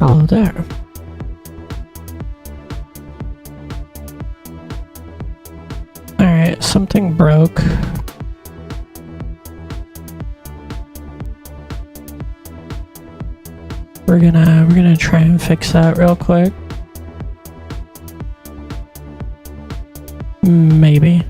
Oh, there. Alright, something broke. We're gonna try and fix that real quick. Maybe.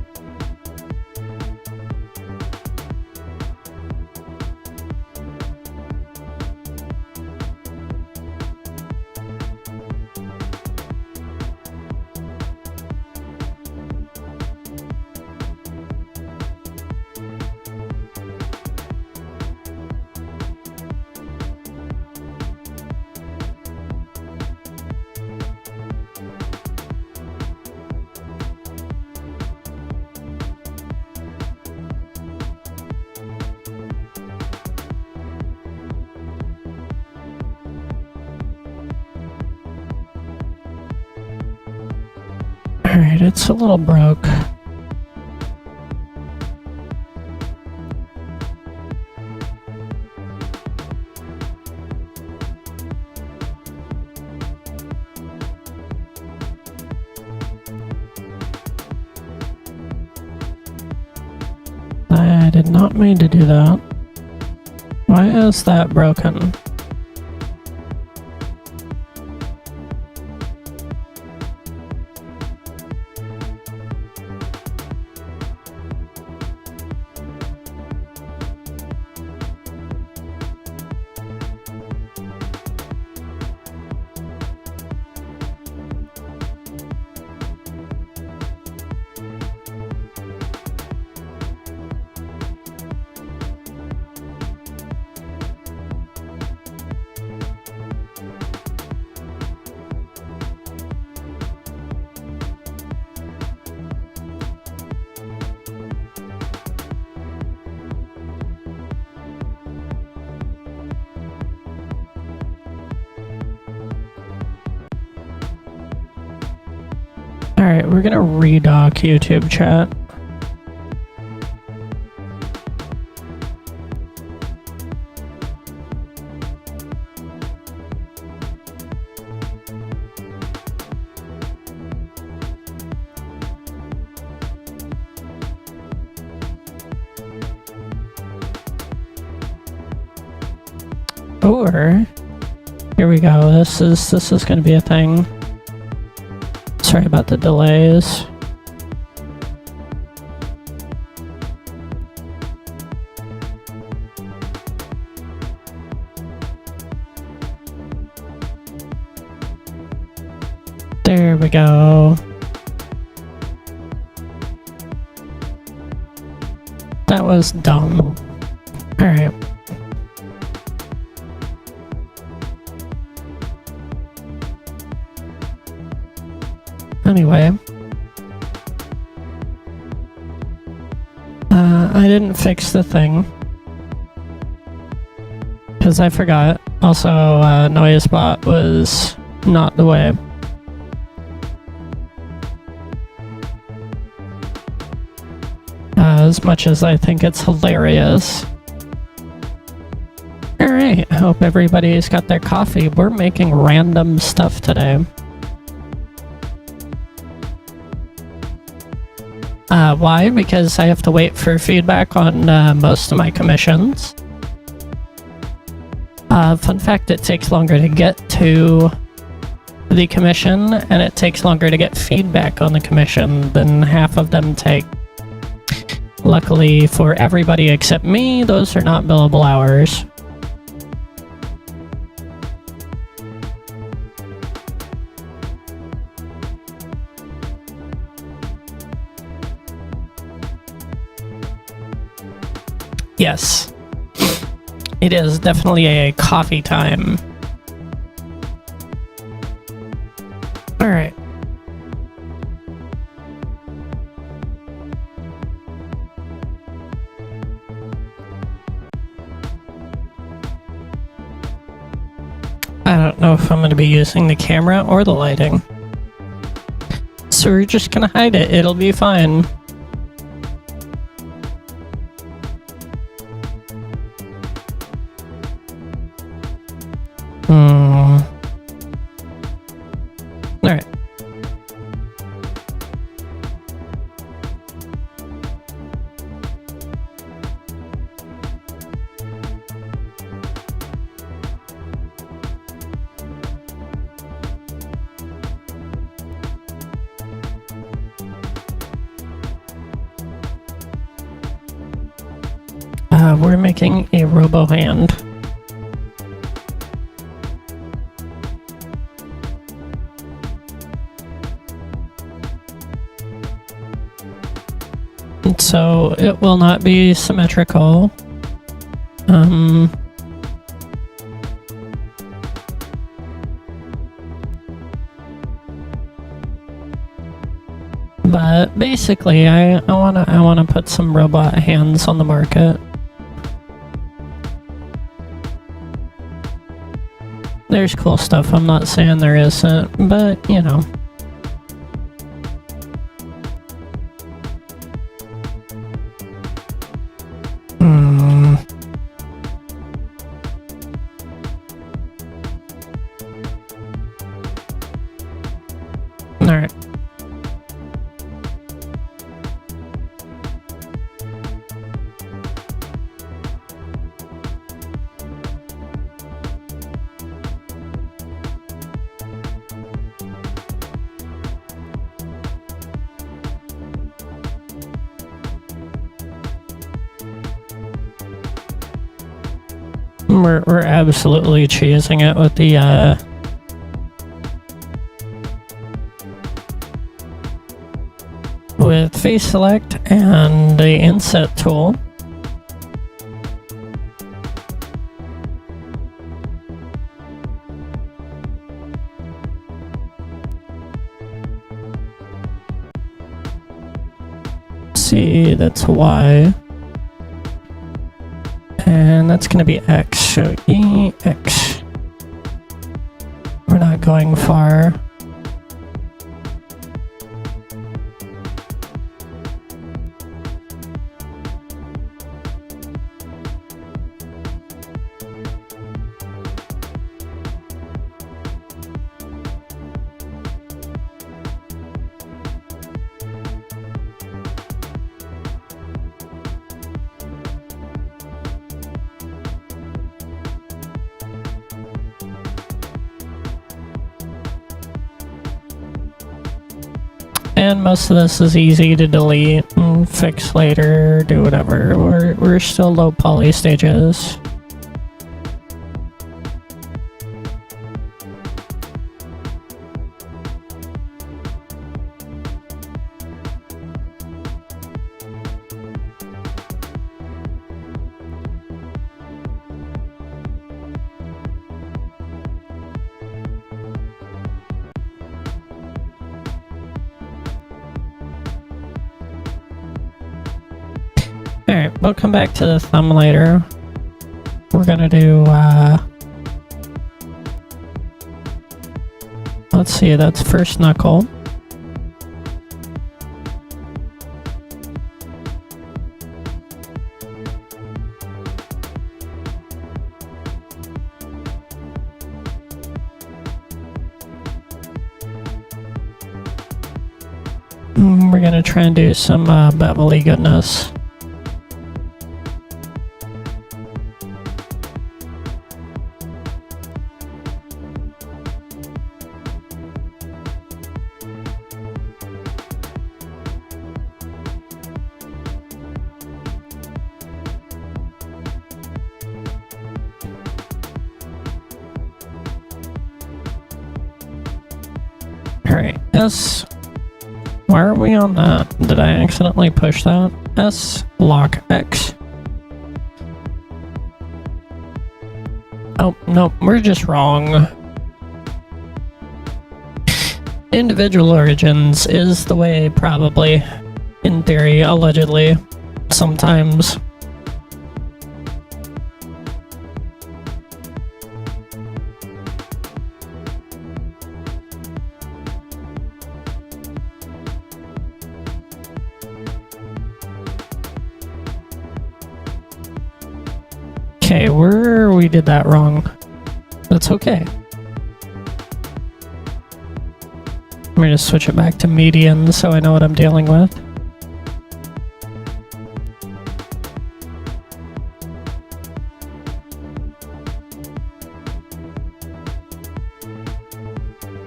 Alright, it's a little broke. I did not mean to do that. Why is that broken? Alright, we're gonna redock YouTube chat. Or, here we go, this is gonna be a thing. Sorry about the delays. There we go. That was dumb. Alright. Anyway, I didn't fix the thing because I forgot. Also, NoiseBot was not the way. As much as I think it's hilarious. Alright, I hope everybody's got their coffee. We're making random stuff today. Why? Because I have to wait for feedback on most of my commissions. Fun fact, it takes longer to get to the commission, and it takes longer to get feedback on the commission than half of them take. Luckily for everybody except me, those are not billable hours. Yes, it is definitely a coffee time. All right. I don't know if I'm going to be using the camera or the lighting. So we're just going to hide it. It'll be fine. we're making a robo hand. So it will not be symmetrical. But basically, I wanna put some robot hands on the market. There's cool stuff. I'm not saying there isn't, but you know. Alright. We're absolutely cheesing it with the with face select and the inset tool. See, that's Y. And that's going to be X, so EX. We're not going far. And most of this is easy to delete and fix later, do whatever. We're still low poly stages. Alright, we'll come back to the thumb later. We're gonna do, let's see, that's first knuckle. We're gonna try and do some bevelly goodness. Alright, S. Why are we on that? Did I accidentally push that? S, lock X. Oh, no, we're just wrong. Individual origins is the way, probably. In theory, allegedly. Sometimes. Okay, we did that wrong. That's okay. I'm gonna switch it back to median so I know what I'm dealing with.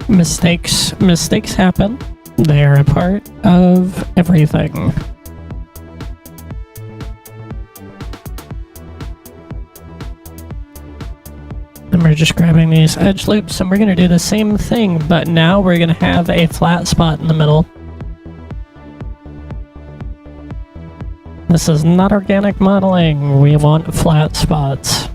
Mistakes happen. They are a part of everything. And we're just grabbing these edge loops, and we're going to do the same thing, but now we're going to have a flat spot in the middle. This is not organic modeling. We want flat spots.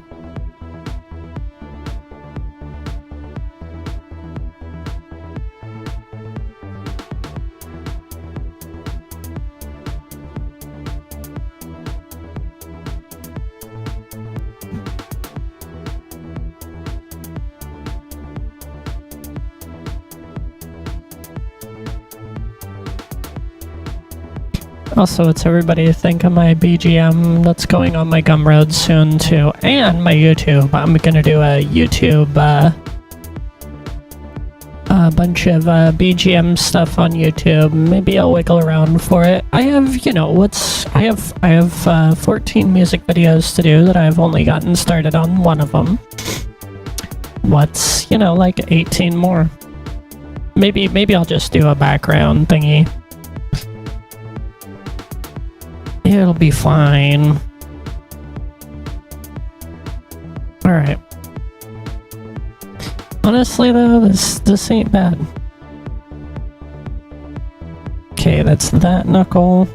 Also, it's everybody think of my BGM that's going on my Gumroad soon too, and my YouTube. I'm gonna do a YouTube, a bunch of BGM stuff on YouTube. Maybe I'll wiggle around for it. I have, you know, I have 14 music videos to do that I've only gotten started on one of them. What's, you know, like 18 more. Maybe I'll just do a background thingy. It'll be fine. Alright. Honestly though, this ain't bad. Okay, that's that knuckle.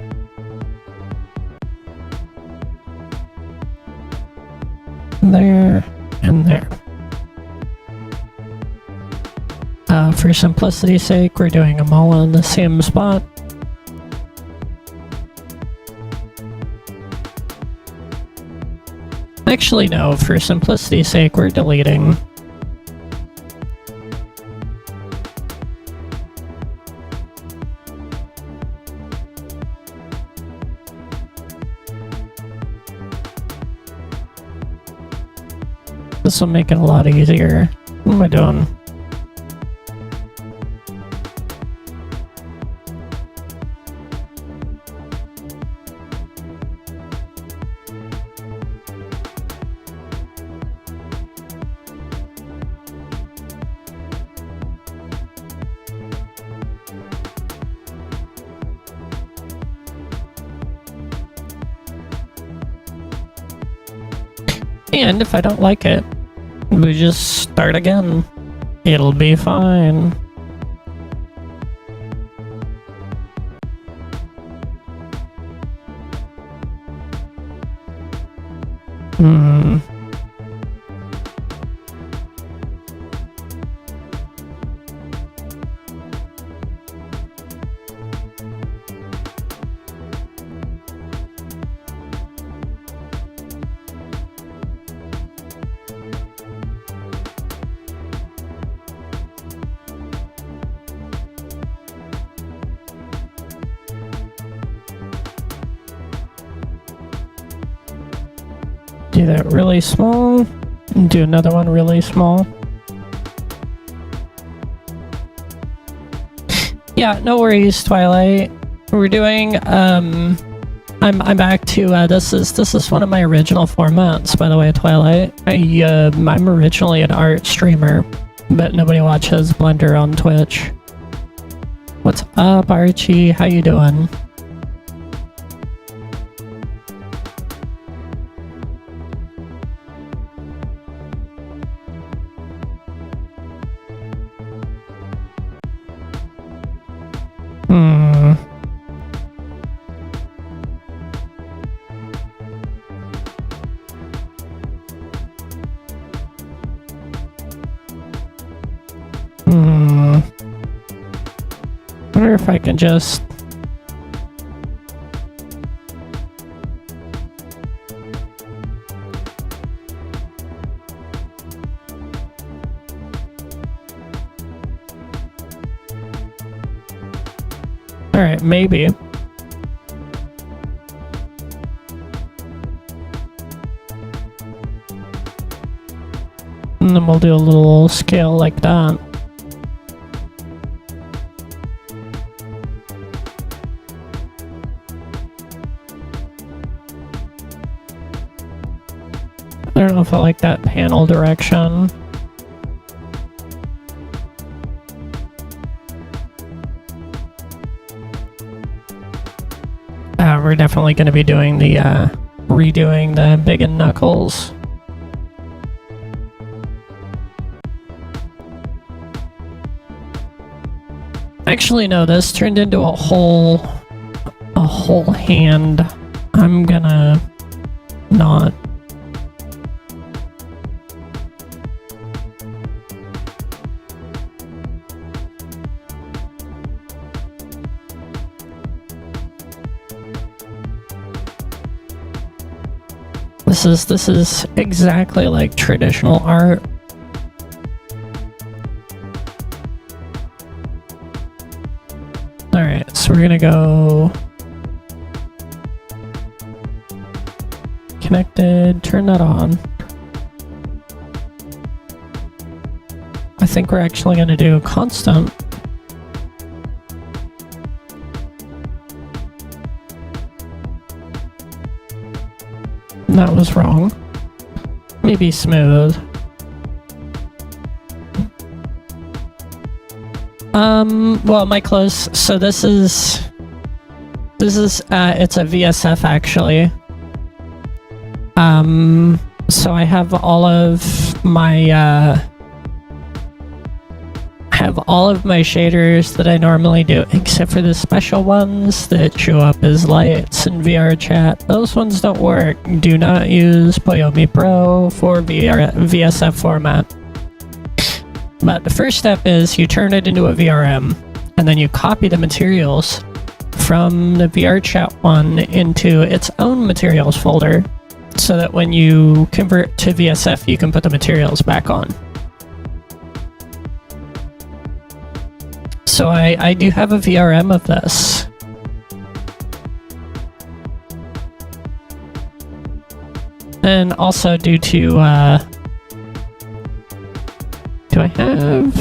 There and there. For simplicity's sake, we're doing them all on the same spot. Actually, no, for simplicity's sake, we're deleting. This will make it a lot easier. What am I doing? And if I don't like it, we just start again. It'll be fine. Do that really small, and do another one really small. Yeah, no worries, Twilight. We're doing, I'm back to, this is one of my original formats, by the way, Twilight. I'm originally an art streamer, but nobody watches Blender on Twitch. What's up, Archie? How you doing? I wonder if I can just... Alright, maybe. And then we'll do a little scale like that. I don't know if I like that panel direction. We're definitely going to be doing the, redoing the big and knuckles. Actually, no, this turned into a whole hand. I'm gonna not. This is exactly like traditional art. Alright, so we're gonna go connected, turn that on. I think we're actually gonna do constant. That was wrong. Maybe smooth. Well, my close. So this is it's a VSF actually. So I have all of my shaders that I normally do, except for the special ones that show up as lights in VR chat. Those ones don't work. Do not use Poyomi Pro for VSF format. But the first step is you turn it into a VRM, and then you copy the materials from the VR chat one into its own materials folder, so that when you convert to VSF, you can put the materials back on. So I do have a VRM of this. And also due to, do I have...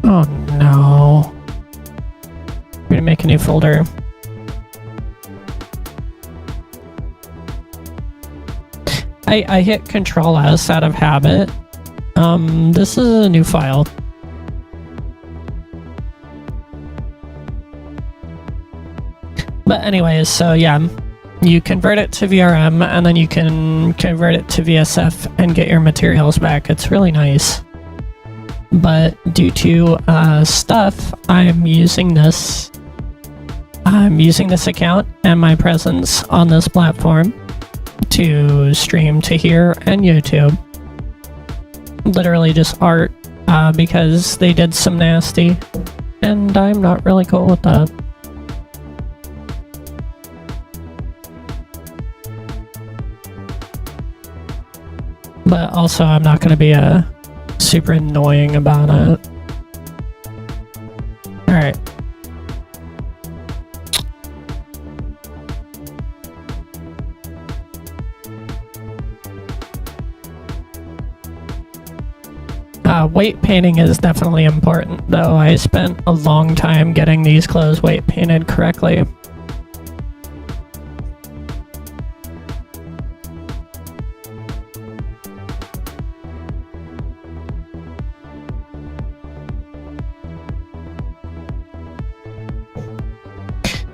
Oh no. I'm gonna make a new folder. I hit Control S out of habit. This is a new file. But anyways, so yeah, you convert it to VRM and then you can convert it to VSF and get your materials back. It's really nice. But due to stuff, I'm using this account and my presence on this platform to stream to here and YouTube. Literally just art, because they did some nasty, and I'm not really cool with that. But also, I'm not going to be super annoying about it. Alright. Weight painting is definitely important, though. I spent a long time getting these clothes weight painted correctly.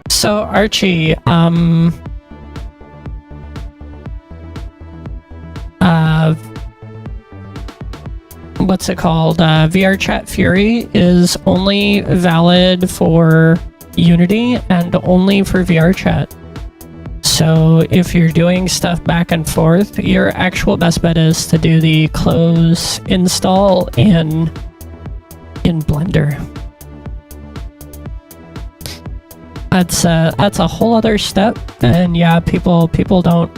So Archie, what's it called? VR Chat Fury is only valid for Unity and only for VR Chat. So if you're doing stuff back and forth, your actual best bet is to do the close install in Blender. That's a whole other step, and yeah, people don't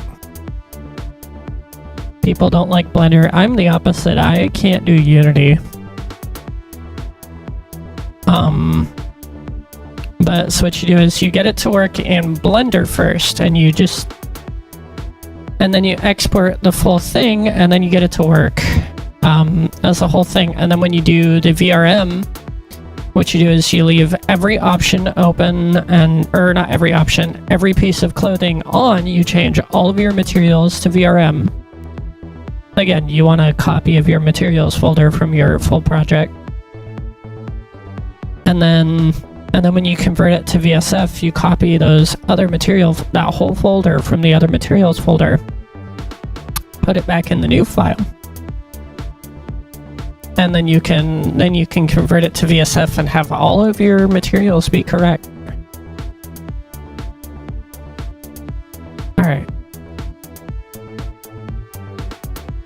like Blender. I'm the opposite. I can't do Unity. But so what you do is you get it to work in Blender first, and then you export the full thing, and then you get it to work as a whole thing. And then when you do the VRM, what you do is you leave every option open, or not every option, every piece of clothing on. You change all of your materials to VRM. Again, you want a copy of your materials folder from your full project. And then when you convert it to VSF, you copy those other materials, that whole folder from the other materials folder, put it back in the new file. and then you can convert it to VSF and have all of your materials be correct. All right.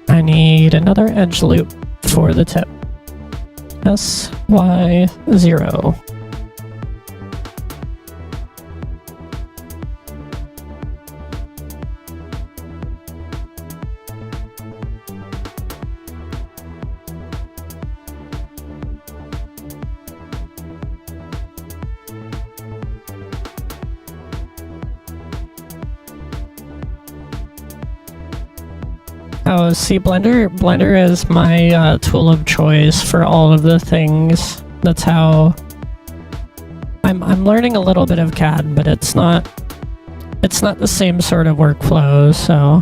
I need another edge loop for the tip. SY0. Oh, see, Blender is my tool of choice for all of the things. That's how I'm learning a little bit of CAD, but it's not the same sort of workflow. So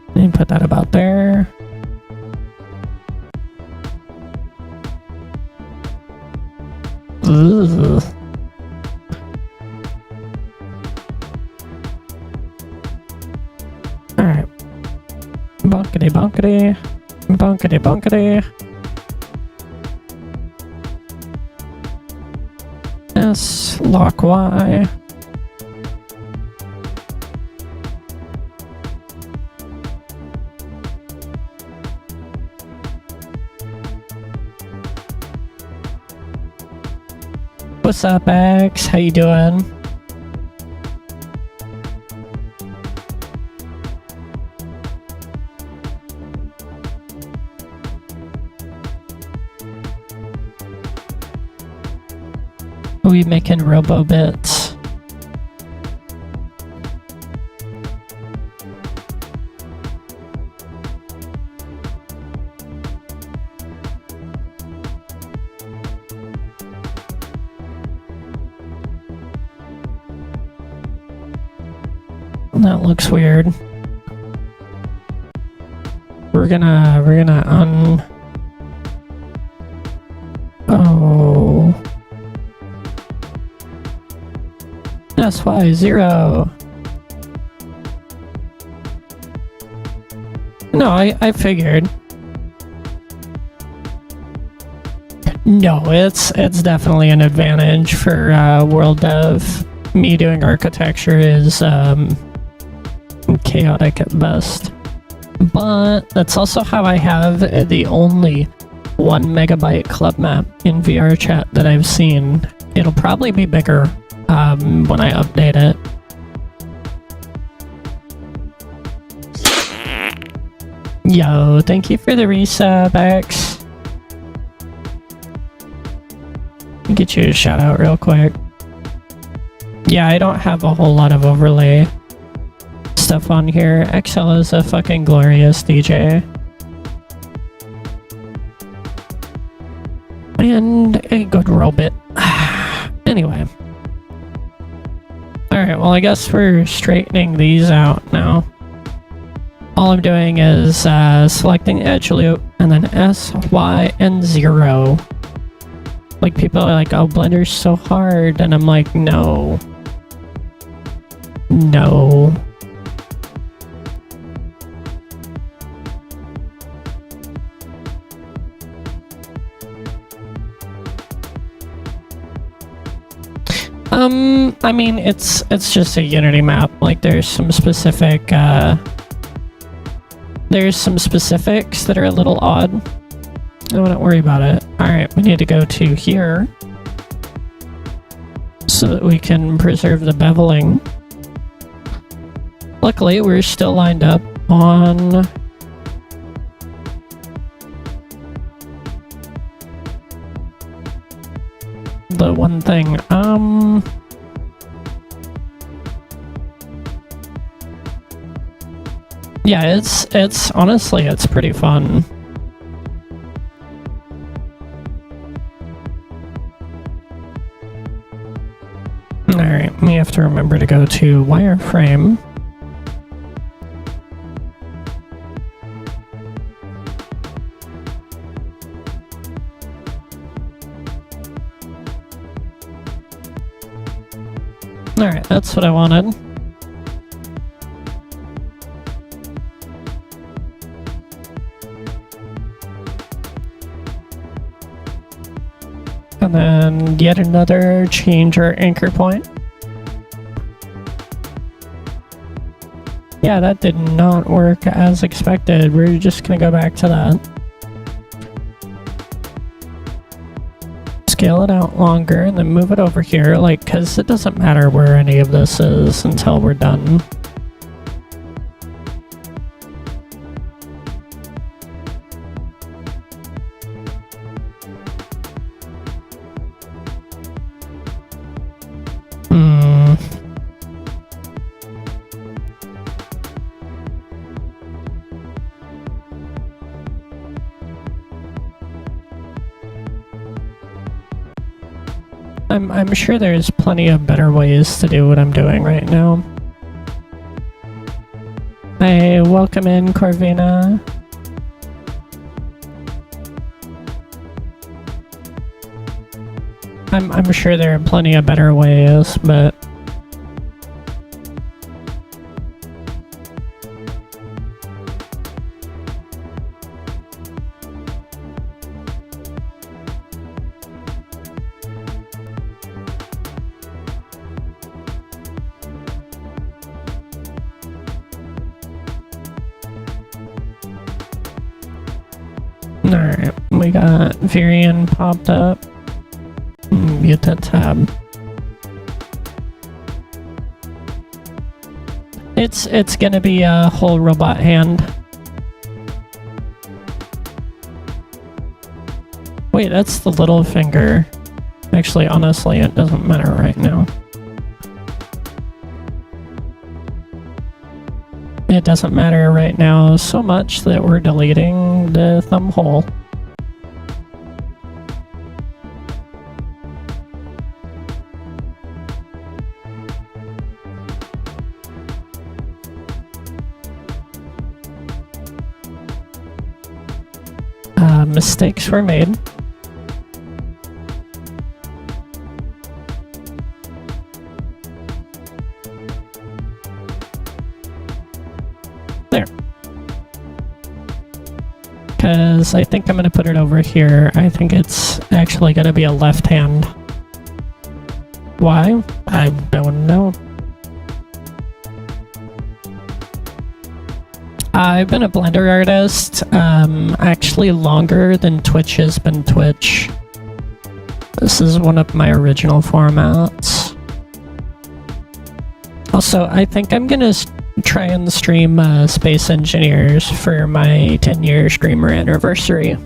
let me put that about there. Ugh. All right. Bonkity bonkity. Bonkity bonkity. S, lock Y. What's up, X? How you doing? We making robo bits. That looks weird. We're gonna oh. SY0. No, I figured. No, it's definitely an advantage for world dev. Me doing architecture is chaotic at best. But that's also how I have the only 1 megabyte club map in VR chat that I've seen. It'll probably be bigger when I update it. Yo, thank you for the resub, X. Get you a shout out real quick. Yeah, I don't have a whole lot of overlay stuff on here. XL is a fucking glorious DJ. And a good robot. Anyway. Alright, well I guess we're straightening these out now. All I'm doing is selecting edge loop and then S, Y, and 0. Like people are like, oh, Blender's so hard, and I'm like, no. No. I mean, it's just a Unity map. Like, there's some specifics that are a little odd. I wouldn't worry about it. Alright, we need to go to here so that we can preserve the beveling. Luckily, we're still lined up on the one thing. Yeah, it's honestly, it's pretty fun. Alright, we have to remember to go to wireframe. Alright, that's what I wanted. And then yet another change or anchor point. Yeah, that did not work as expected. We're just gonna go back to that. Scale it out longer and then move it over here, like, because it doesn't matter where any of this is until we're done. I'm sure there's plenty of better ways to do what I'm doing right now. Hey, welcome in, Corvina. I'm sure there are plenty of better ways, but alright, we got Virion popped up. Mute that tab. It's gonna be a whole robot hand. Wait, that's the little finger. Actually, honestly, it doesn't matter right now. It doesn't matter right now so much that we're deleting the thumb hole. Mistakes were made. There. Because I think I'm going to put it over here. I think it's actually going to be a left hand. Why? I don't know. I've been a Blender artist, actually longer than Twitch has been Twitch. This is one of my original formats. Also, I think I'm gonna try and stream Space Engineers for my 10-year streamer anniversary.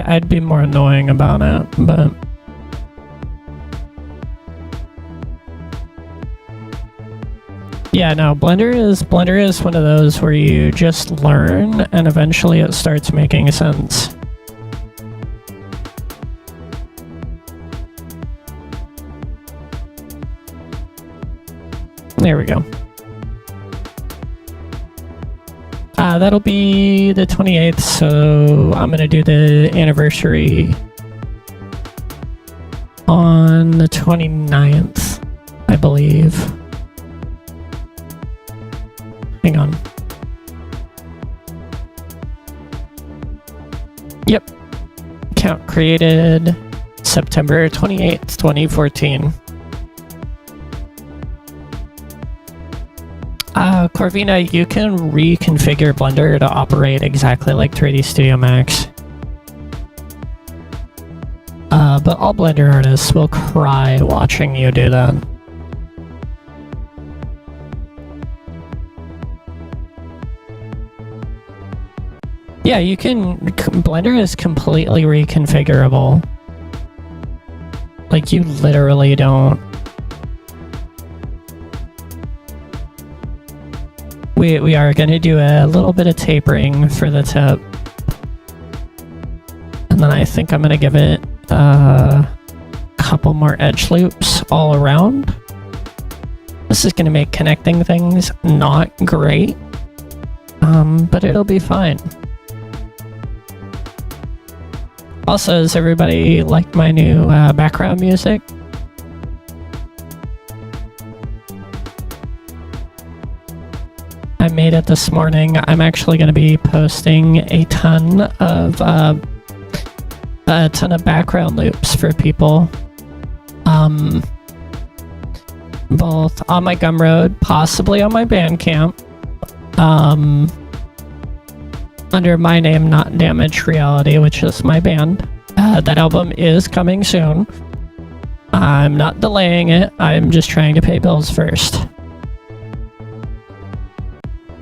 I'd be more annoying about it, but yeah, no, Blender is one of those where you just learn and eventually it starts making sense. There we go. That'll be the 28th, so I'm gonna do the anniversary on the 29th, I believe. Hang on. Yep. Account created September 28th, 2014. Corvina, you can reconfigure Blender to operate exactly like 3D Studio Max. But all Blender artists will cry watching you do that. Yeah, you can. Blender is completely reconfigurable. Like, you literally don't. We are going to do a little bit of tapering for the tip. And then I think I'm going to give it a couple more edge loops all around. This is going to make connecting things not great, but it'll be fine. Also, does everybody like my new background music? made it this morning. I'm actually going to be posting a ton of background loops for people. Both on my Gumroad, possibly on my Bandcamp. Under my name, Not Damaged Reality, which is my band. That album is coming soon. I'm not delaying it. I'm just trying to pay bills first.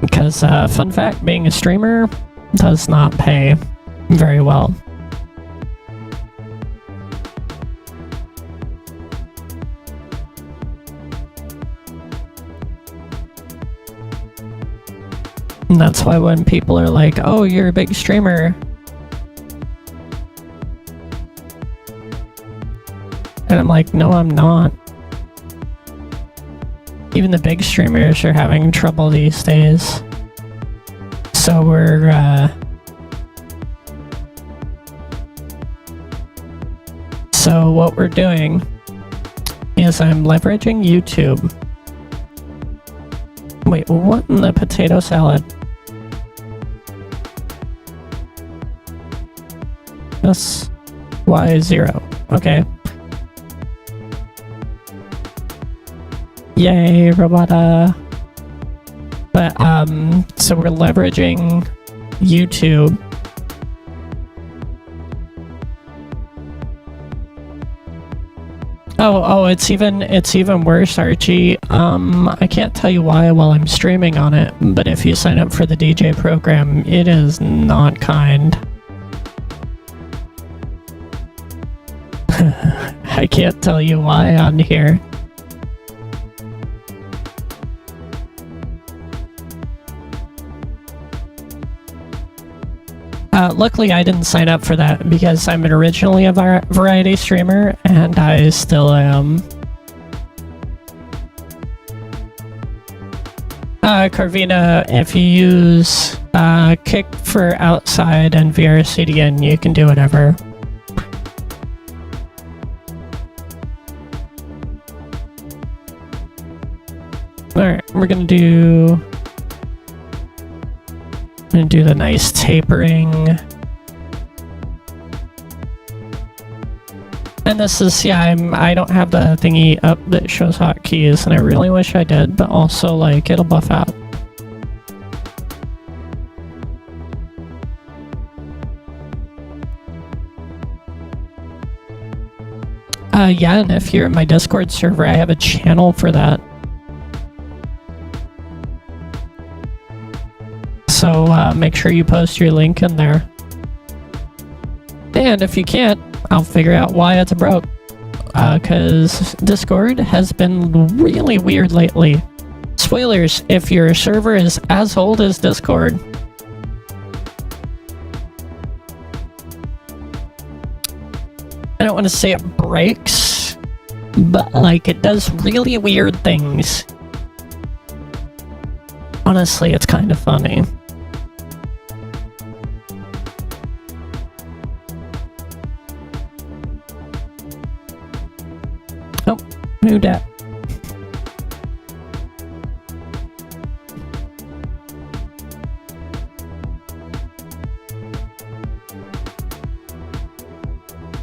Because, fun fact, being a streamer does not pay very well. And that's why when people are like, oh, you're a big streamer. And I'm like, no, I'm not. Even the big streamers are having trouble these days. So so what we're doing is I'm leveraging YouTube. Wait, what in the potato salad? That's Y0. Okay. Yay, robota. But, so we're leveraging YouTube. Oh, it's even worse, Archie. I can't tell you why while I'm streaming on it, but if you sign up for the DJ program, it is not kind. I can't tell you why on here. Luckily, I didn't sign up for that because I'm originally a variety streamer, and I still am. Carvina, if you use Kick for outside and VRCDN, you can do whatever. Alright, we're gonna do the nice tapering. And this is, yeah, I don't have the thingy up that shows hotkeys, and I really wish I did, but also, like, it'll buff out. Yeah, and if you're at my Discord server, I have a channel for that. So make sure you post your link in there. And if you can't, I'll figure out why it's broke. Because Discord has been really weird lately. Spoilers, if your server is as old as Discord. I don't want to say it breaks, but like it does really weird things. Honestly, it's kind of funny. Oh, who dat?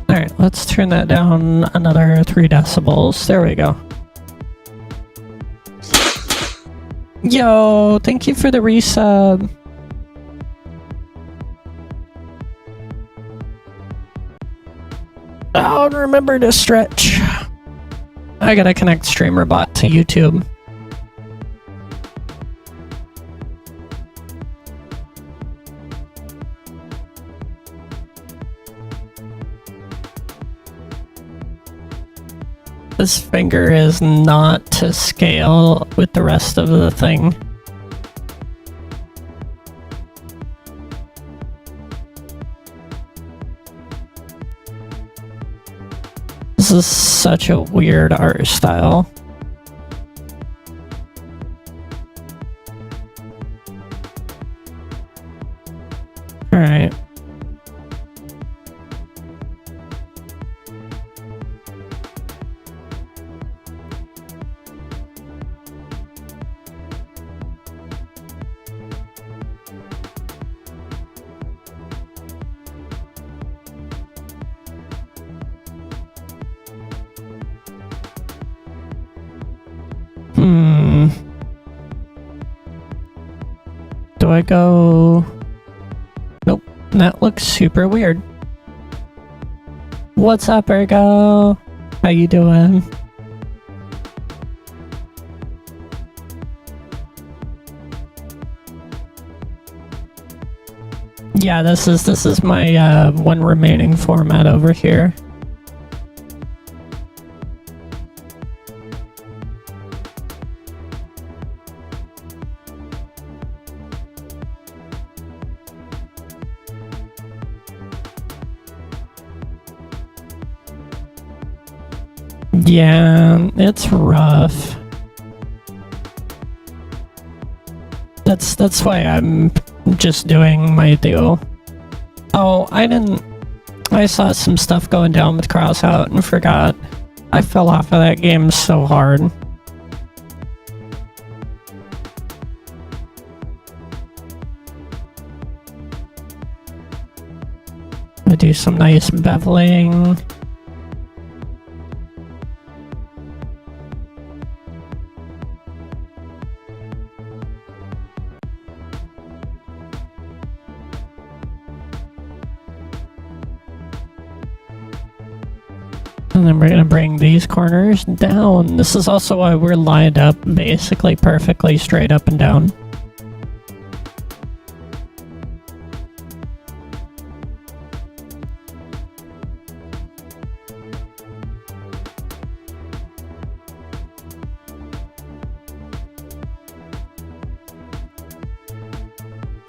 Alright, let's turn that down another 3 decibels. There we go. Yo, thank you for the resub. Oh, remember to stretch. I gotta connect StreamerBot to YouTube. This finger is not to scale with the rest of the thing. This is such a weird art style. Alright. Do I go... Nope, that looks super weird. What's up, Ergo? How you doing? Yeah, this is my one remaining format over here. Yeah, it's rough. That's why I'm just doing my deal. Oh, I saw some stuff going down with Crossout and forgot. I fell off of that game so hard. I do some nice beveling. And then we're going to bring these corners down. This is also why we're lined up basically perfectly straight up and down.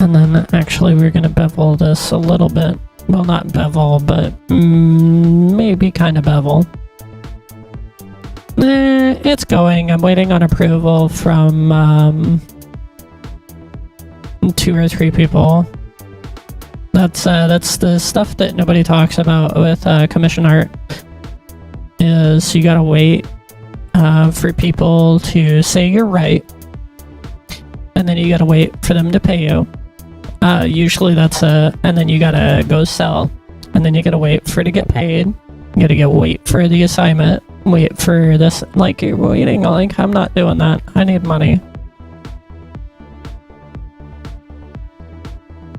And then actually we're going to bevel this a little bit. Well, not bevel, but maybe kind of bevel. It's going. I'm waiting on approval from 2 or 3 people. That's the stuff that nobody talks about with commission art. Is you gotta wait for people to say you're right, and then you gotta wait for them to pay you. Usually that's and then you gotta go sell, and then you gotta wait for it to get paid. You gotta wait for the assignment, wait for this, like you're waiting, like I'm not doing that. I need money.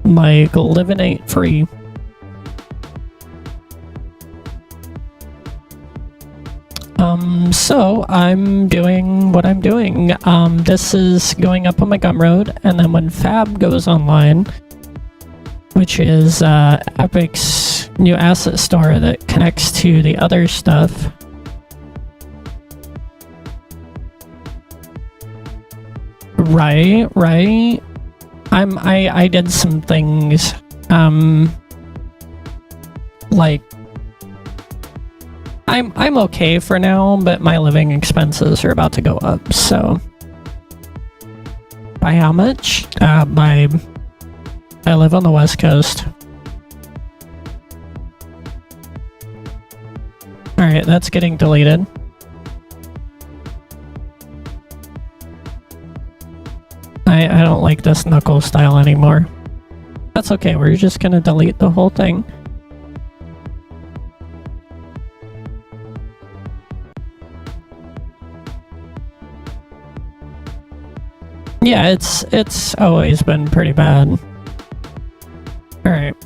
Like, living ain't free. So I'm doing what I'm doing. This is going up on my gumroad, and then when Fab goes online, which is Epic's new asset store that connects to the other stuff. Right. I did some things, like, I'm okay for now, but my living expenses are about to go up, so. By how much? I live on the West Coast. Alright, that's getting deleted. I don't like this knuckle style anymore. That's okay, we're just gonna delete the whole thing. Yeah, it's always been pretty bad. Alright.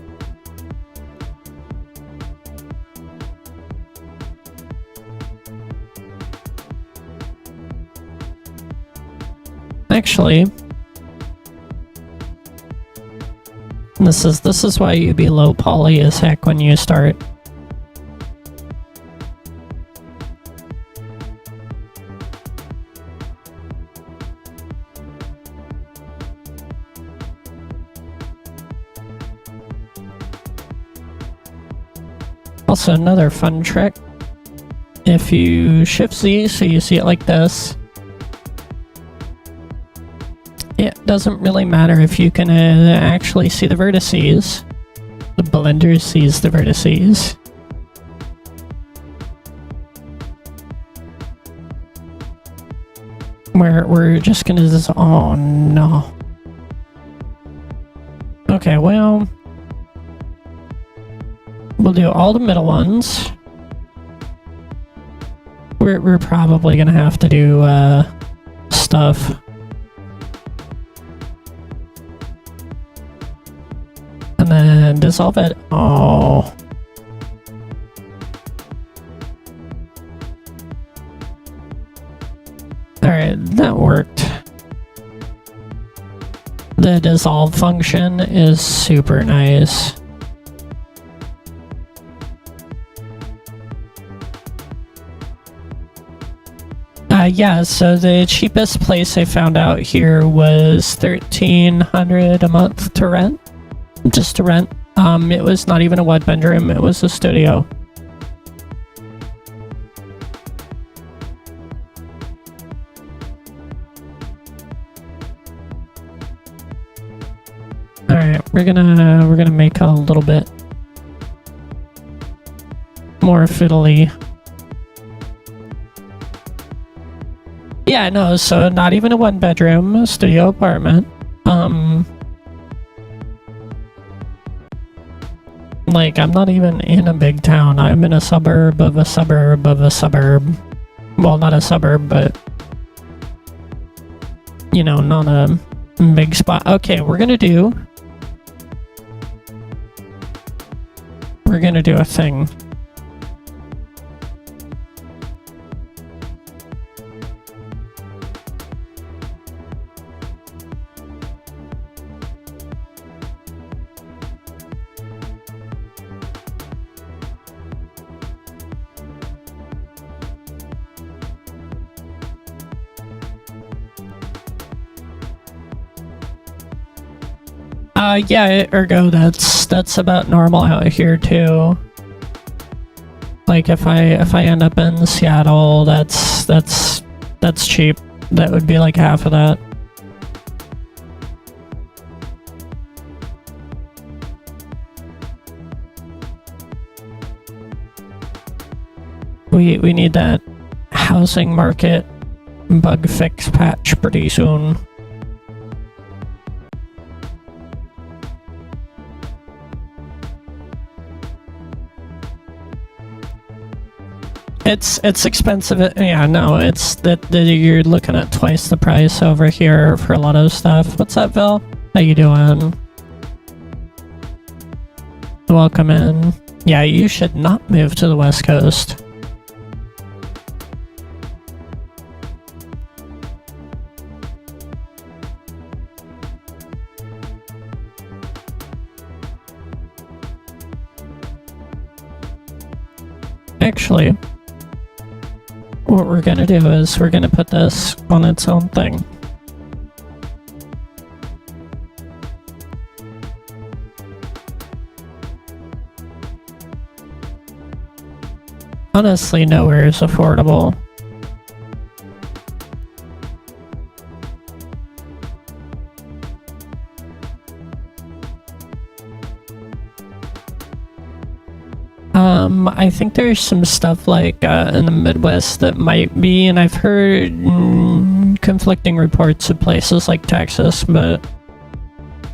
Actually, this is why you be low poly as heck when you start. Also, another fun trick, if you shift Z so you see it like this, it doesn't really matter if you can actually see the vertices. The blender sees the vertices. We're just gonna just, oh no. Okay, well, we'll do all the middle ones. We're probably gonna have to do stuff. dissolve it. Oh. Alright, that worked. The dissolve function is super nice. Yeah, so the cheapest place I found out here was $1,300 a month to rent. Just to rent. It was not even a one bedroom, it was a studio. Alright, we're gonna make a little bit more fiddly. Yeah, no, so not even a one bedroom studio apartment. Like, I'm not even in a big town. I'm in a suburb of a suburb of a suburb. Well, not a suburb, but, you know, not a big spot. Okay, we're gonna do a thing. Yeah, ergo, that's about normal out here too. Like if I end up in Seattle, that's cheap. That would be like half of that. We need that housing market bug fix patch pretty soon. It's expensive. Yeah, no, it's that you're looking at twice the price over here for a lot of stuff. What's up, Phil? How you doing? Welcome in. Yeah, you should not move to the West Coast. Actually, what we're gonna do is we're gonna put this on its own thing. Honestly, nowhere is affordable. I think there's some stuff like in the Midwest that might be, and I've heard conflicting reports of places like Texas, but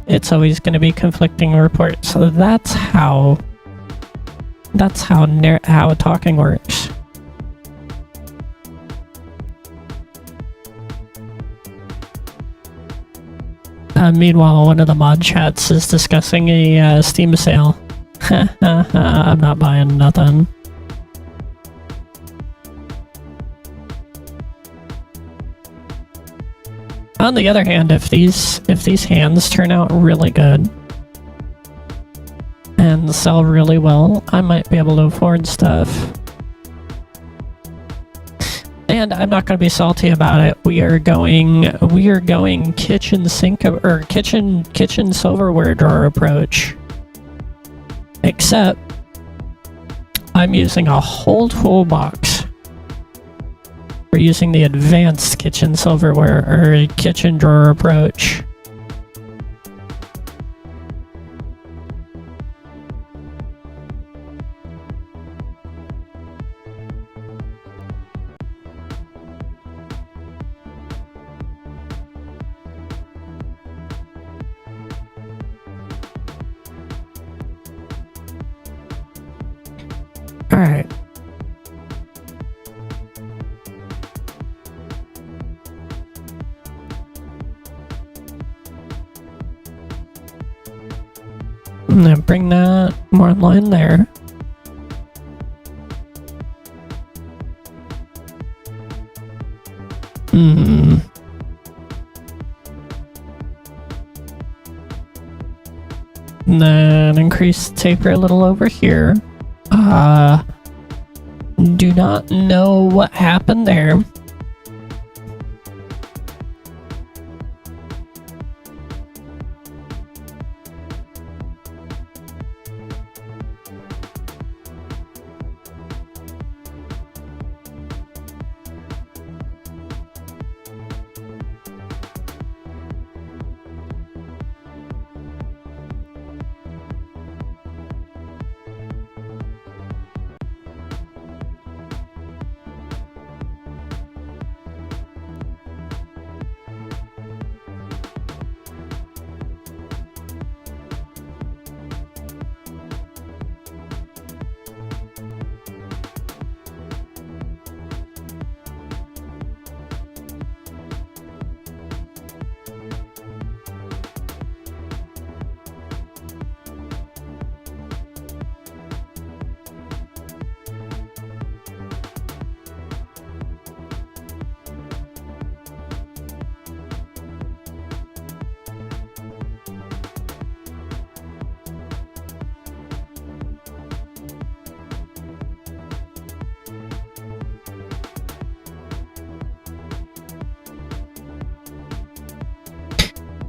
it's always going to be conflicting reports. So that's how talking works. Meanwhile, one of the mod chats is discussing a Steam sale. I'm not buying nothing. On the other hand, if these hands turn out really good and sell really well, I might be able to afford stuff. And I'm not going to be salty about it. We are going kitchen sink or kitchen silverware drawer approach. Except I'm using a whole toolbox. We're using the advanced kitchen silverware or kitchen drawer approach. All right. I'm gonna bring that more in line there. And then increase taper a little over here. Do not know what happened there.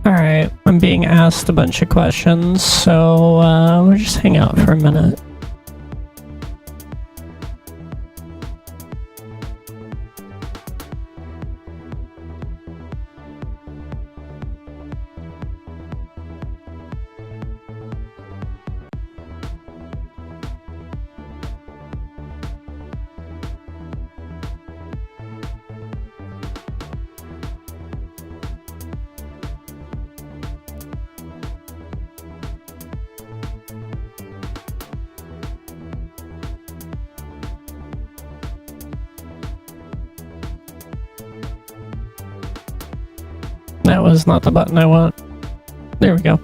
Alright, I'm being asked a bunch of questions, so we'll just hang out for a minute. That was not the button I want. There we go.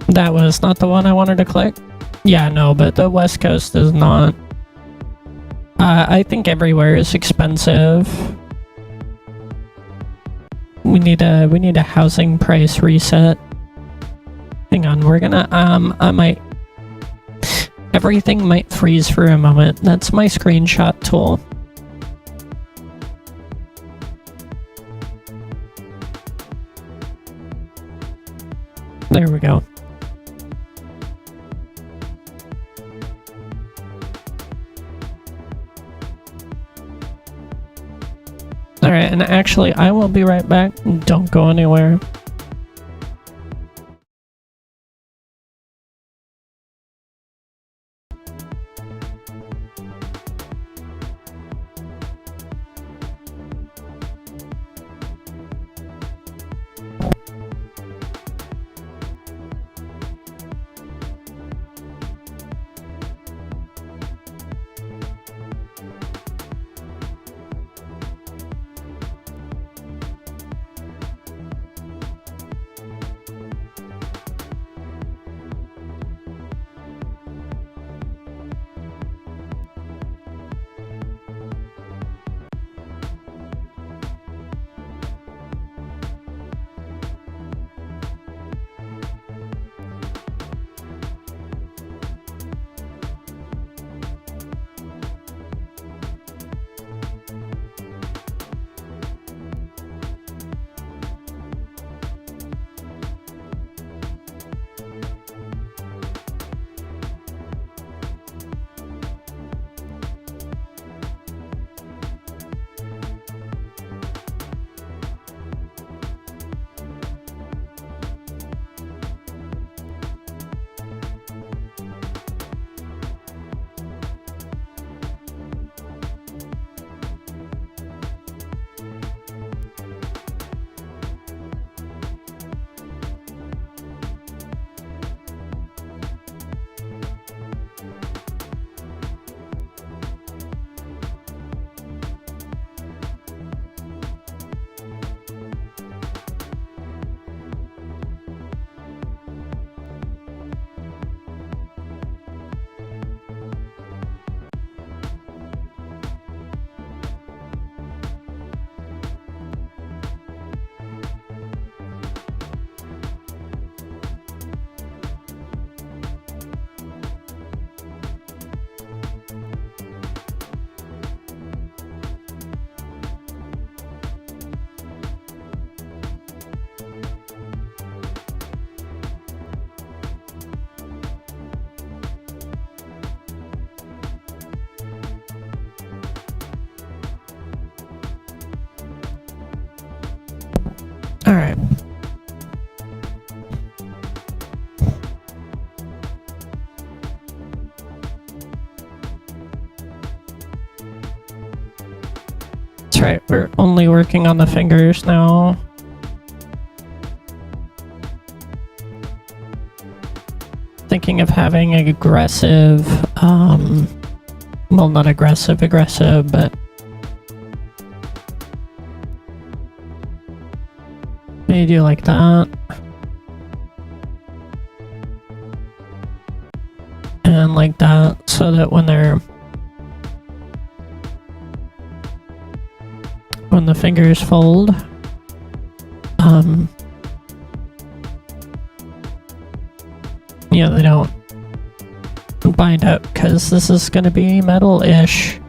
That was not the one I wanted to click. Yeah, no, but the West Coast is not. I think everywhere is expensive. We need a housing price reset. Hang on, we're gonna everything might freeze for a moment. That's my screenshot tool. There we go. Alright, and actually, I will be right back. Don't go anywhere. That's right, we're only working on the fingers now. Thinking of having aggressive, well, not aggressive, but maybe do like that. And like that, so that when the fingers fold, yeah, they don't bind up, because this is gonna be metal-ish.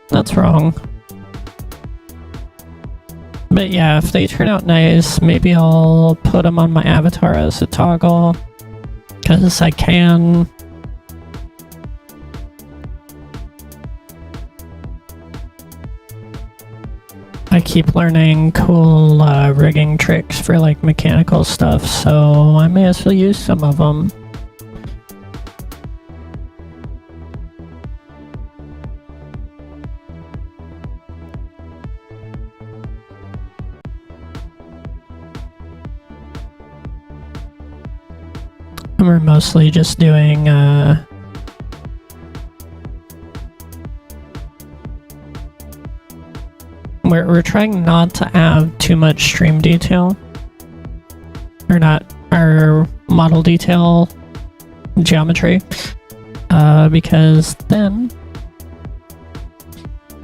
That's wrong. But yeah, if they turn out nice, maybe I'll put them on my avatar as a toggle, because I can. I keep learning cool rigging tricks for like mechanical stuff, so I may as well use some of them. And we're mostly just doing we're trying not to have too much stream detail, or not our model detail geometry, because then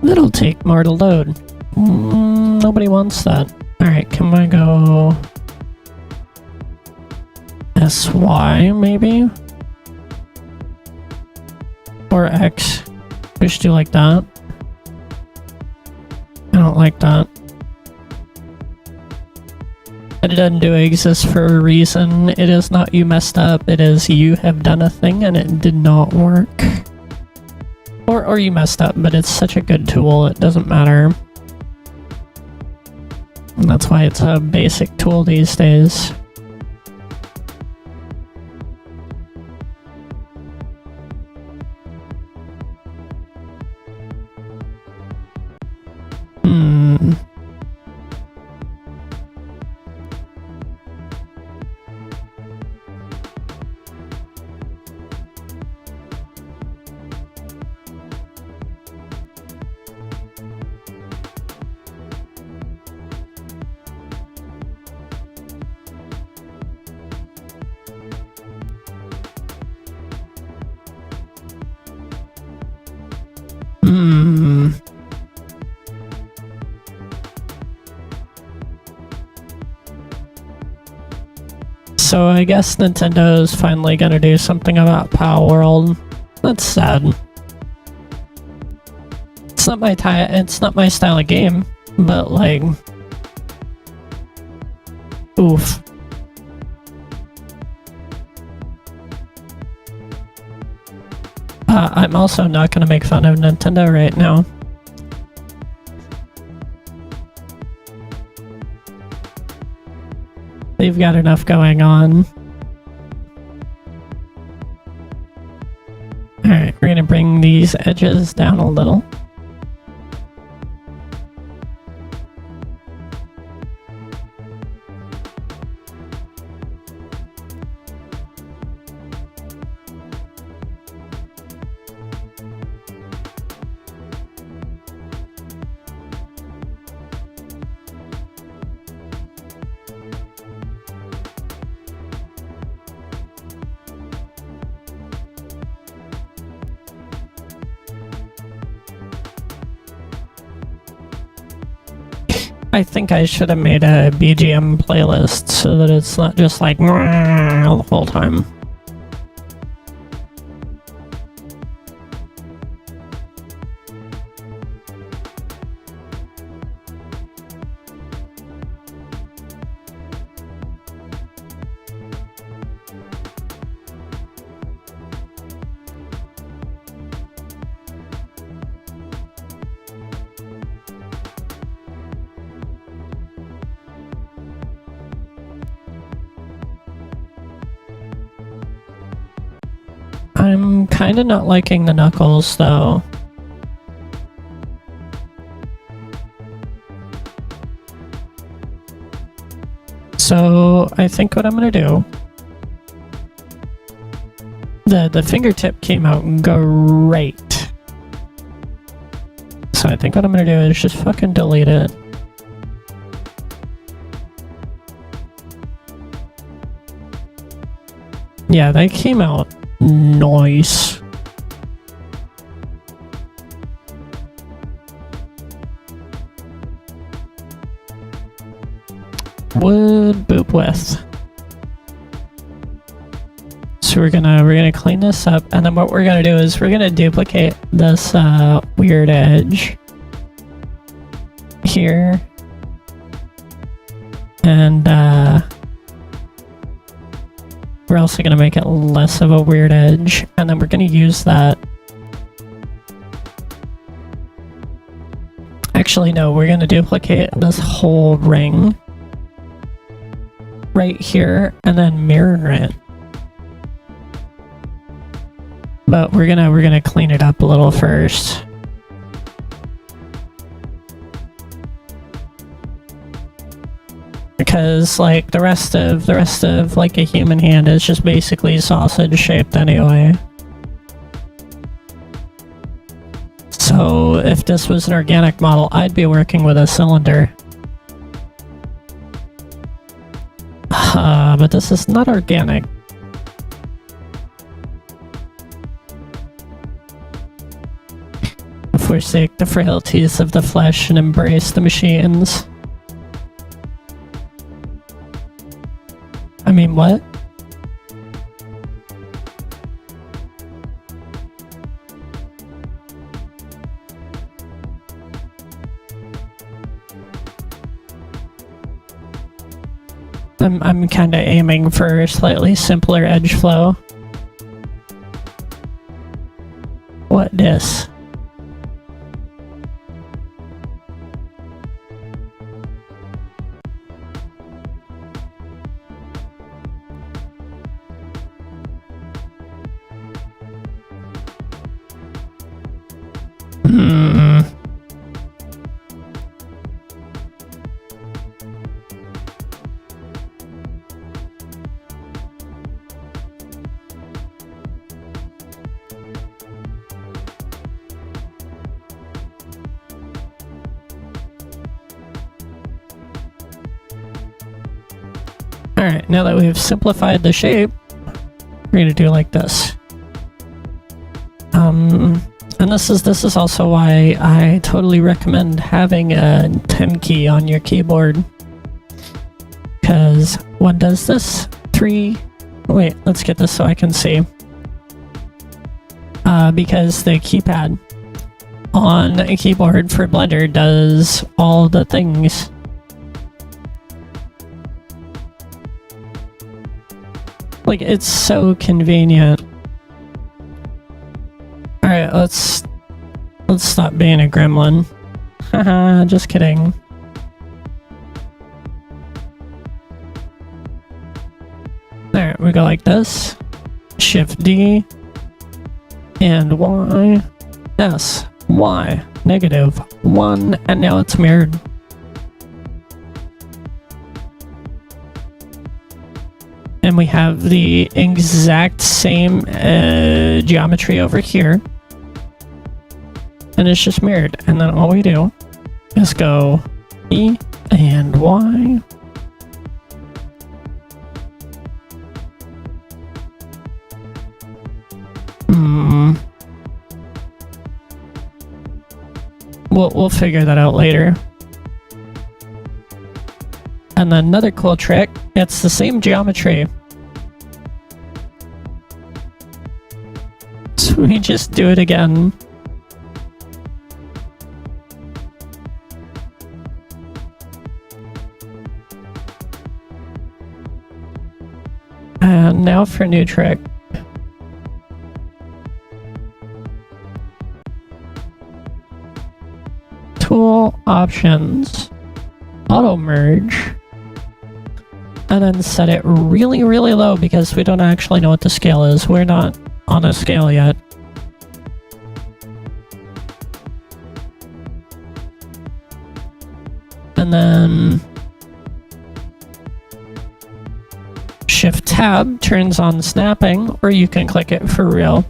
it'll take more to load. Nobody wants that. Alright, can I go SY maybe? Or X? We should do like that. I don't like that. It doesn't do exist for a reason. It is not you messed up, it is you have done a thing and it did not work. Or you messed up, but it's such a good tool, it doesn't matter. And that's why it's a basic tool these days. So I guess Nintendo's finally gonna do something about Pow World. That's sad. It's not my style of game, but like, oof. I'm also not gonna make fun of Nintendo right now. They've got enough going on. Alright, we're gonna bring these edges down a little. I think I should have made a BGM playlist so that it's not just like the whole time. I'm kind of not liking the knuckles, though. So, I think what I'm gonna do... The fingertip came out great. So I think what I'm gonna do is just fucking delete it. Yeah, that came out nice. Wood boop with. So we're gonna clean this up, and then what we're gonna do is we're gonna duplicate this weird edge here, and we're also gonna make it less of a weird edge, and then we're gonna use that. Actually, no, we're gonna duplicate this whole ring right here, and then mirror it. But we're gonna clean it up a little first. Because like the rest of like a human hand is just basically sausage shaped anyway. So if this was an organic model, I'd be working with a cylinder. But this is not organic. Forsake the frailties of the flesh and embrace the machines. I mean, what? I'm kinda aiming for a slightly simpler edge flow. What this? Alright, now that we've simplified the shape, we're gonna do like this. And this is also why I totally recommend having a 10 key on your keyboard. Because what does this? 3... Wait, let's get this so I can see. Because the keypad on a keyboard for Blender does all the things. Like, it's so convenient. Alright, let's stop being a gremlin. Haha, just kidding. Alright, we go like this. Shift D. And Y. S. Y. -1. And now it's mirrored. And we have the exact same geometry over here. And it's just mirrored. And then all we do is go E and Y. We'll figure that out later. And then another cool trick, it's the same geometry. So we just do it again. And now for a new trick. Tool options, auto merge, and then set it really, really low because we don't actually know what the scale is. We're not on a scale yet. And then Shift Tab turns on snapping, or you can click it for real.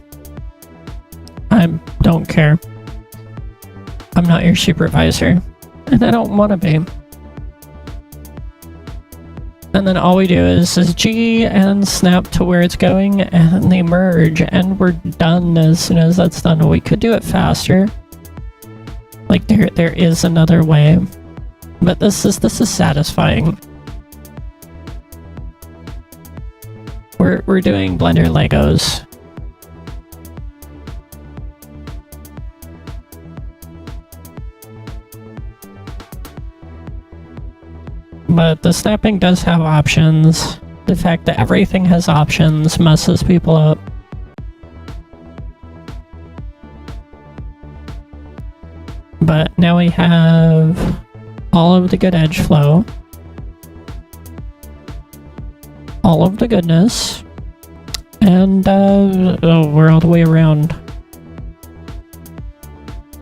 I don't care. I'm not your supervisor, and I don't want to be. And then all we do is G and snap to where it's going, and they merge, and we're done as soon as that's done. We could do it faster. Like there is another way, but this is satisfying. We're doing Blender Legos. But the snapping does have options. The fact that everything has options messes people up. But now we have all of the good edge flow. All of the goodness. And oh, we're all the way around.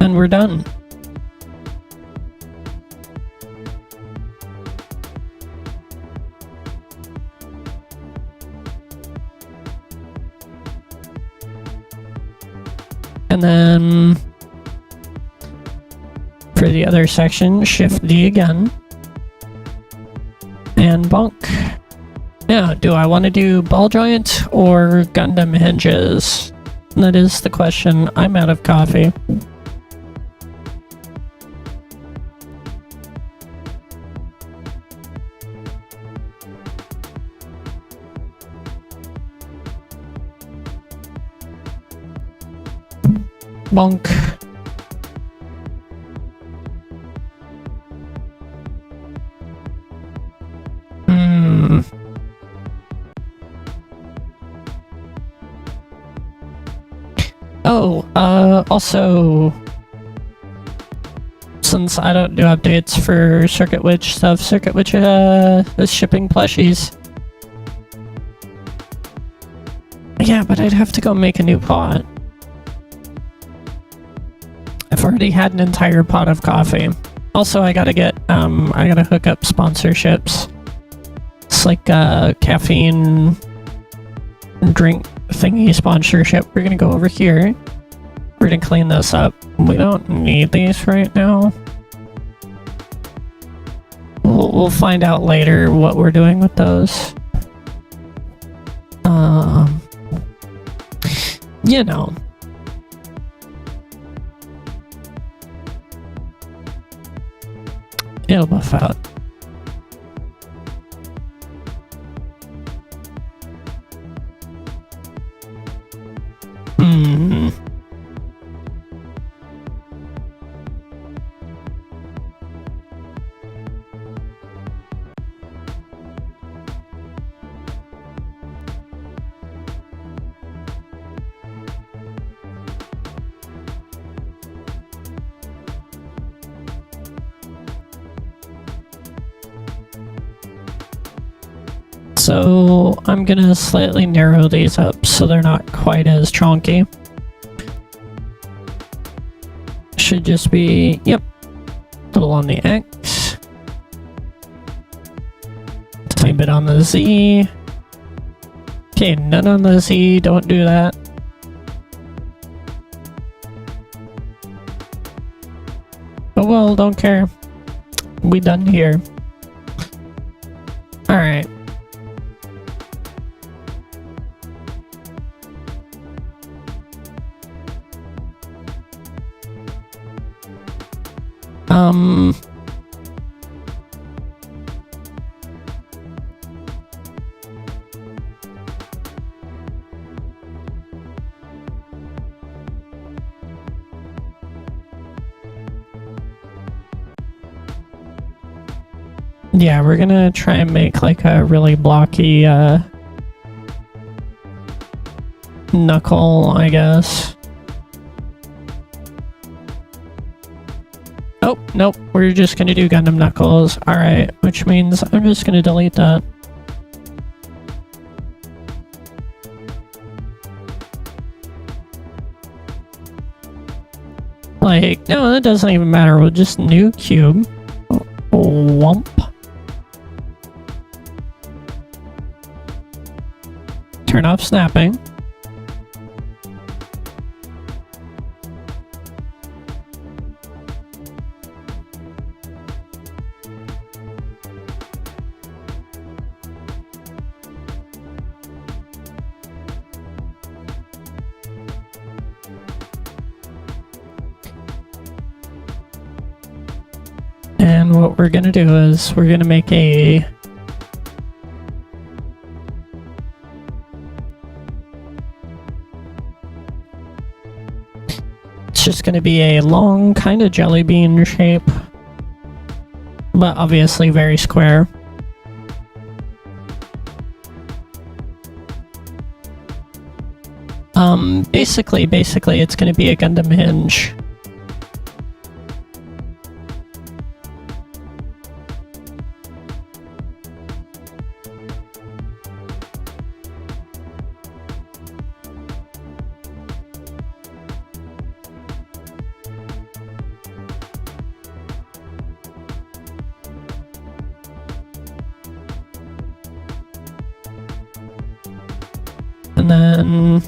And we're done. And then for the other section, Shift D again. And bonk. Now, do I want to do ball joint or Gundam hinges? That is the question. I'm out of coffee. Bonk. Oh, also, since I don't do updates for Circuit Witch stuff, Circuit Witch is shipping plushies. Yeah, but I'd have to go make a new pot. I've already had an entire pot of coffee. Also, I gotta get, I gotta hook up sponsorships. It's like a caffeine drink thingy sponsorship. We're gonna go over here. We're gonna clean this up. We don't need these right now. We'll find out later what we're doing with those. You know. It'll buff out. So I'm gonna slightly narrow these up so they're not quite as chonky. Should just be, yep, a little on the X. Tiny bit on the Z. Okay, none on the Z, don't do that. Oh well, don't care. We done here. Alright. Yeah, we're gonna try and make like a really blocky knuckle, I guess. Oh, nope, we're just gonna do Gundam Knuckles. Alright, which means I'm just gonna delete that. Like, no, that doesn't even matter. We'll just new cube. Wump. Turn off snapping. And what we're gonna do is we're gonna make a it's just gonna be a long kind of jelly bean shape, but obviously very square. Basically it's gonna be a Gundam hinge. And then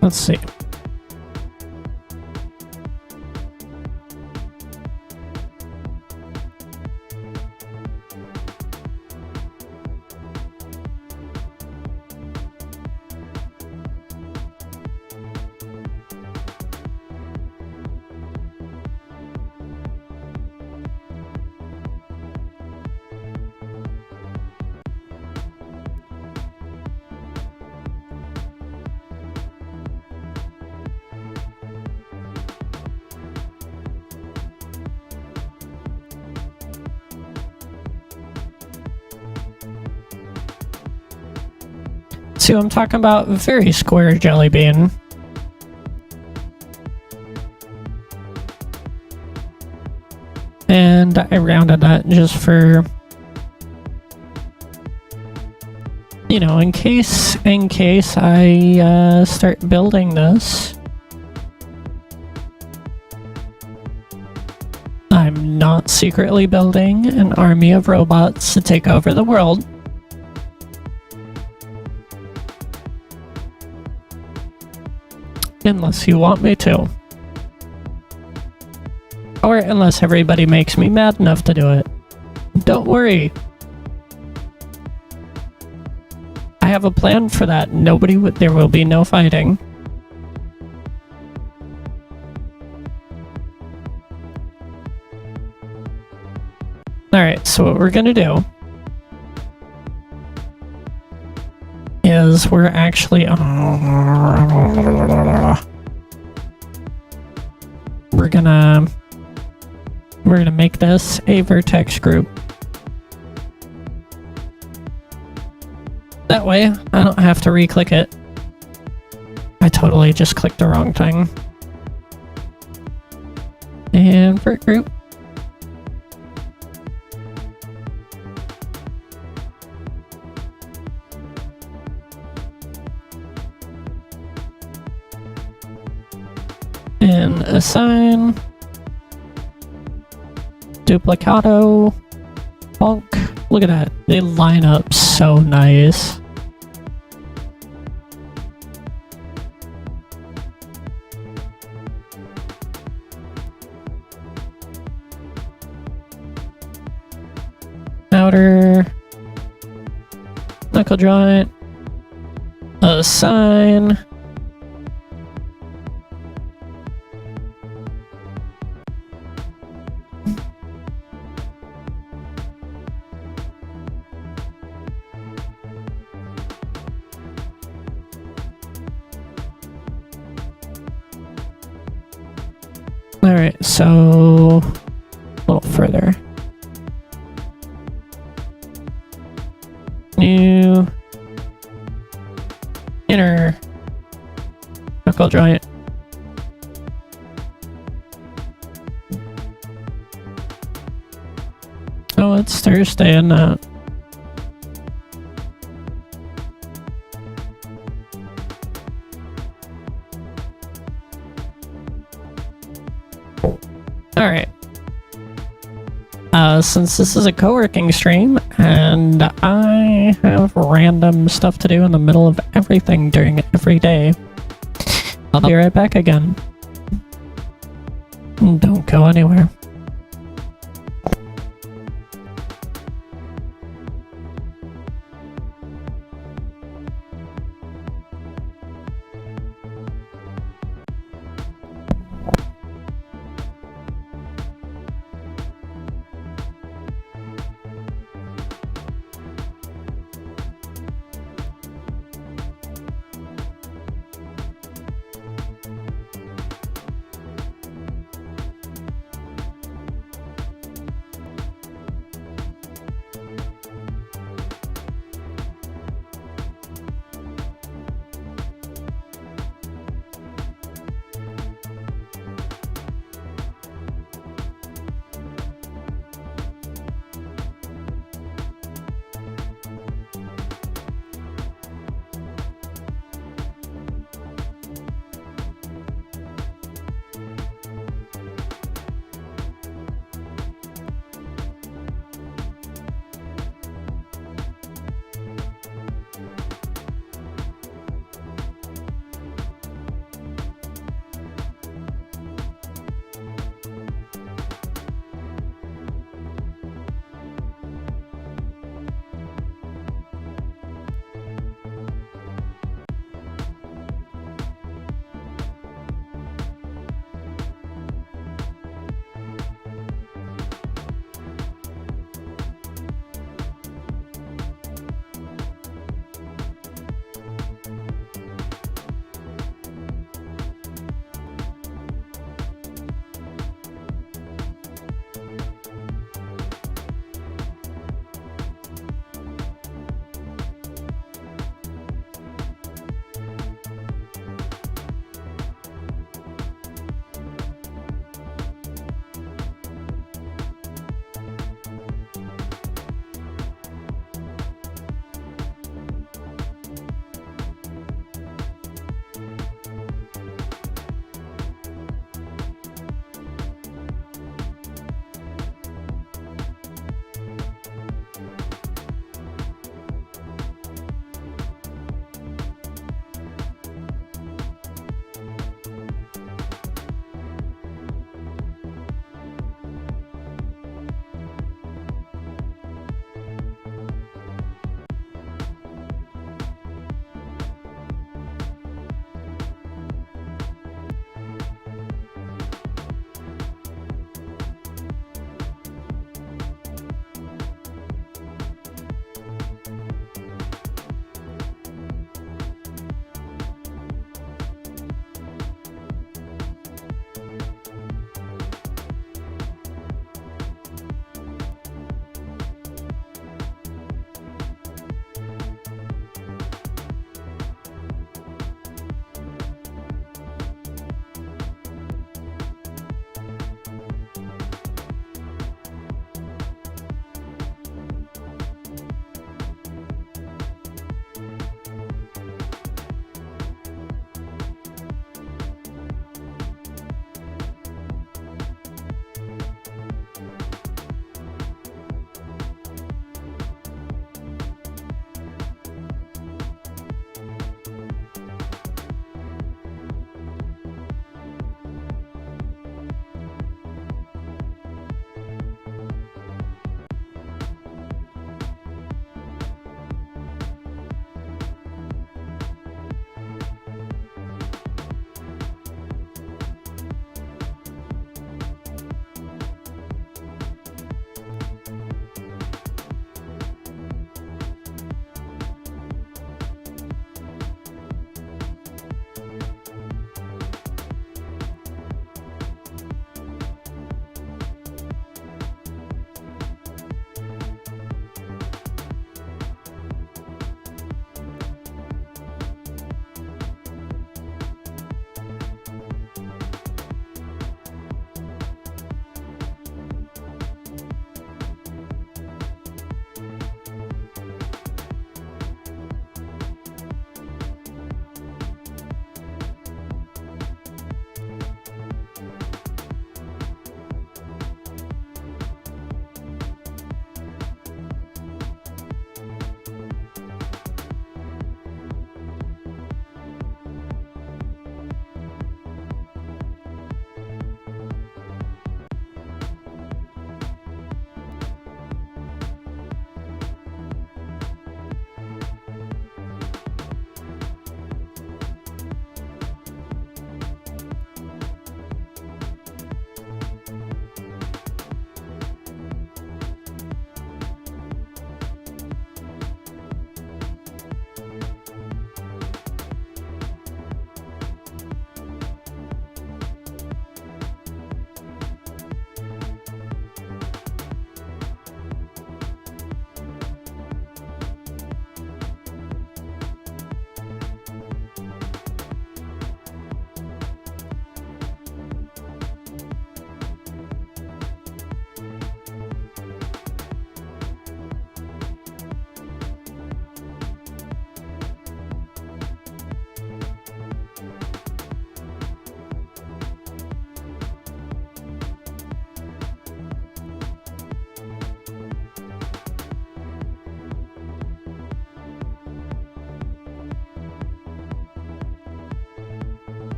let's see. See what I'm talking about? Very square jelly bean. And I rounded that just for, you know, in case I start building this, I'm not secretly building an army of robots to take over the world. Unless you want me to. Or unless everybody makes me mad enough to do it. Don't worry. I have a plan for that. There will be no fighting. Alright, so what we're gonna do is we're actually we're gonna make this a vertex group. That way I don't have to re-click it. I totally just clicked the wrong thing. And vert group. And assign duplicato bonk. Look at that, they line up so nice. Outer knuckle joint, assign Alright, so a little further. New inner knuckle joint. Oh, it's Thursday and Alright. Since this is a co-working stream, and I have random stuff to do in the middle of everything during every day, I'll be right back again. Don't go anywhere.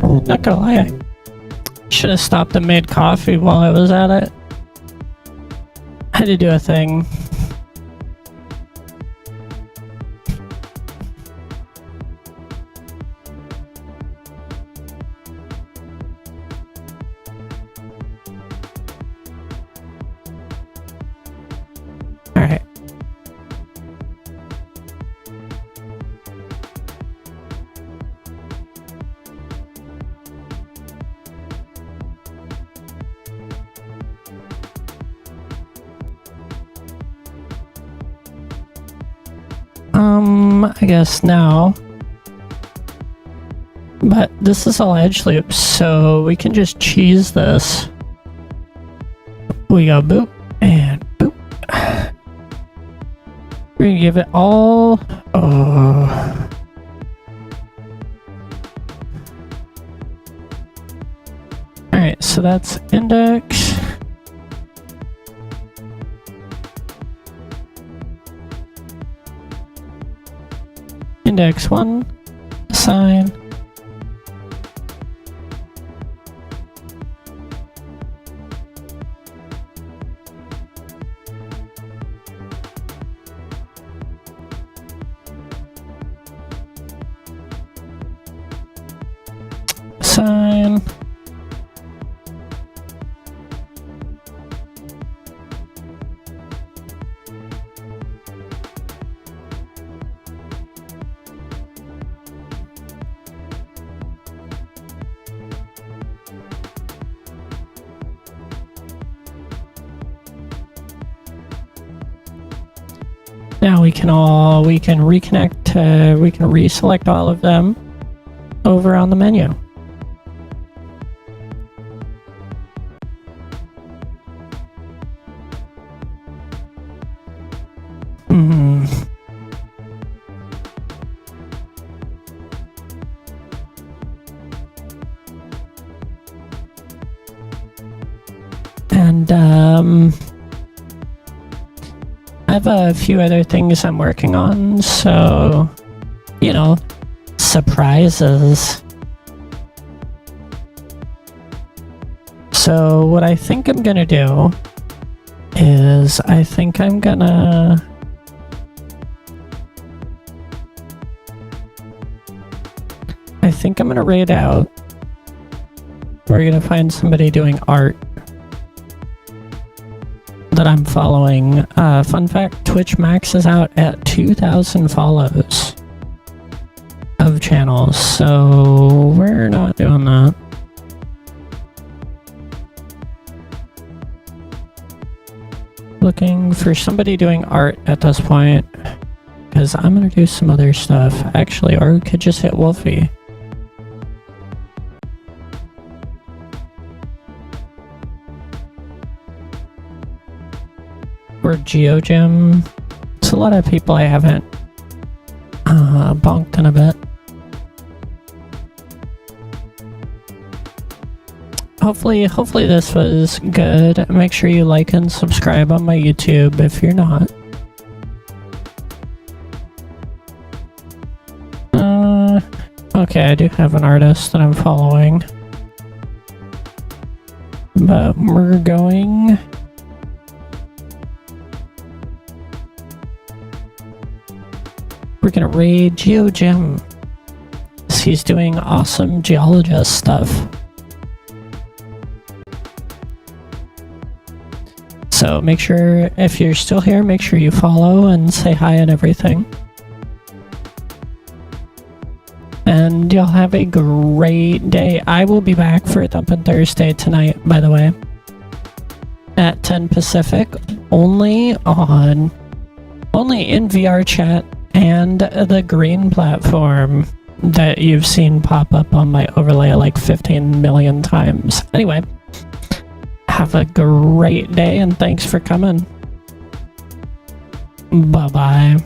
Not gonna lie, I should have stopped and made coffee while I was at it. I had to do a thing. Alright. I guess now. But this is all edge loops, so we can just cheese this. We go boop and boop. We're gonna give it all. Oh. Alright, so that's index. Index 1, assign. Assign. Now we can reconnect, we can reselect all of them over on the menu. And I have a few other things I'm working on, so, you know, surprises. So what I think I'm gonna do is I think I'm gonna raid out. We're gonna find somebody doing art that I'm following. Fun fact, Twitch maxes out at 2,000 follows of channels, so we're not doing that. Looking for somebody doing art at this point, because I'm gonna do some other stuff, actually, or we could just hit Wolfie. Or GeoGym. It's a lot of people I haven't bonked in a bit. Hopefully this was good. Make sure you like and subscribe on my YouTube if you're not. Okay, I do have an artist that I'm following. But we're going... We're gonna raid GeoGym. He's doing awesome geologist stuff. So make sure, if you're still here, make sure you follow and say hi and everything. And you'll have a great day. I will be back for Thumpin' Thursday tonight, by the way. At 10 Pacific. Only in VR chat and the green platform that you've seen pop up on my overlay like 15 million times. Anyway, have a great day and thanks for coming. Bye-bye.